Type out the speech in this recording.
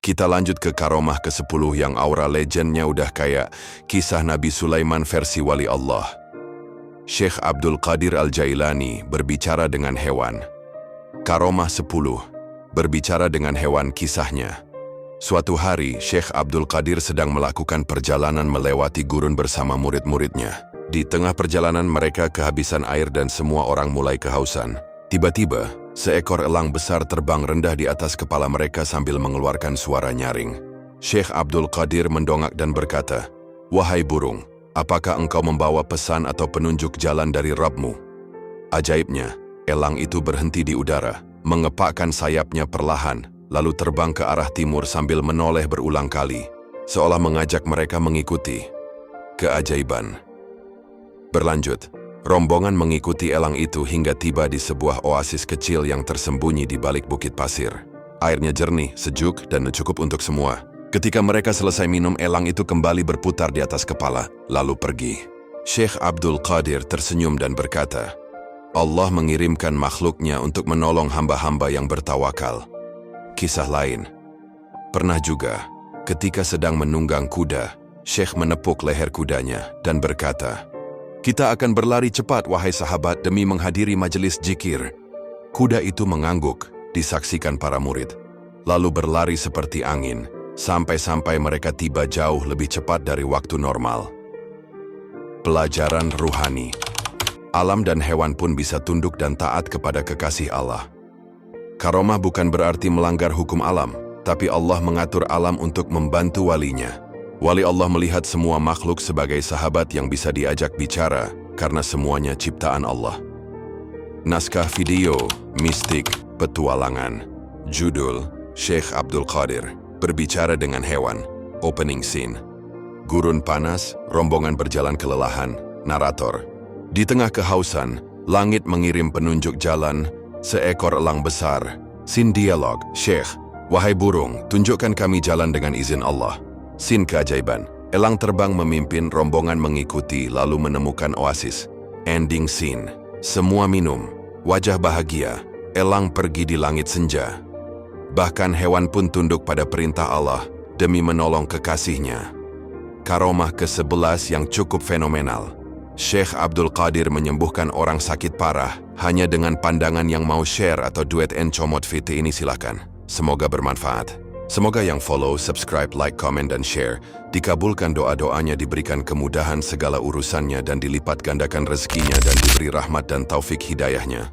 Kita lanjut ke karomah ke-10 yang aura legendnya udah kayak kisah Nabi Sulaiman versi wali Allah. Syekh Abdul Qadir Al-Jailani berbicara dengan hewan. Karomah 10, berbicara dengan hewan kisahnya. Suatu hari, Syekh Abdul Qadir sedang melakukan perjalanan melewati gurun bersama murid-muridnya. Di tengah perjalanan mereka kehabisan air dan semua orang mulai kehausan. Tiba-tiba, seekor elang besar terbang rendah di atas kepala mereka sambil mengeluarkan suara nyaring. Syekh Abdul Qadir mendongak dan berkata, "Wahai burung, apakah engkau membawa pesan atau penunjuk jalan dari Rabbmu?" Ajaibnya, elang itu berhenti di udara, mengepakkan sayapnya perlahan, lalu terbang ke arah timur sambil menoleh berulang kali, seolah mengajak mereka mengikuti. Keajaiban. Berlanjut, rombongan mengikuti elang itu hingga tiba di sebuah oasis kecil yang tersembunyi di balik bukit pasir. Airnya jernih, sejuk, dan cukup untuk semua. Ketika mereka selesai minum, elang itu kembali berputar di atas kepala, lalu pergi. Syekh Abdul Qadir tersenyum dan berkata, "Allah mengirimkan makhluknya untuk menolong hamba-hamba yang bertawakal." Kisah lain. Pernah juga, ketika sedang menunggang kuda, Syekh menepuk leher kudanya dan berkata, "Kita akan berlari cepat, wahai sahabat, demi menghadiri majelis zikir." Kuda itu mengangguk, disaksikan para murid, lalu berlari seperti angin, sampai-sampai mereka tiba jauh lebih cepat dari waktu normal. Pelajaran ruhani. Alam dan hewan pun bisa tunduk dan taat kepada kekasih Allah. Karomah bukan berarti melanggar hukum alam, tapi Allah mengatur alam untuk membantu walinya. Wali Allah melihat semua makhluk sebagai sahabat yang bisa diajak bicara, karena semuanya ciptaan Allah. Naskah video, Mistik, Petualangan. Judul, Syekh Abdul Qadir, berbicara dengan hewan. Opening scene. Gurun panas, rombongan berjalan kelelahan. Narator. Di tengah kehausan, langit mengirim penunjuk jalan, seekor elang besar. Scene dialog, Syekh, "Wahai burung, tunjukkan kami jalan dengan izin Allah." Scene keajaiban. Elang terbang memimpin, rombongan mengikuti, lalu menemukan oasis. Ending scene. Semua minum. Wajah bahagia. Elang pergi di langit senja. Bahkan hewan pun tunduk pada perintah Allah demi menolong kekasihnya. Karomah ke-11 yang cukup fenomenal. Syekh Abdul Qadir menyembuhkan orang sakit parah hanya dengan pandangan. Yang mau share atau duet Encomot VT ini silakan. Semoga bermanfaat. Semoga yang follow, subscribe, like, comment, dan share dikabulkan doa-doanya, diberikan kemudahan segala urusannya, dan dilipat gandakan rezekinya, dan diberi rahmat dan taufik hidayahnya.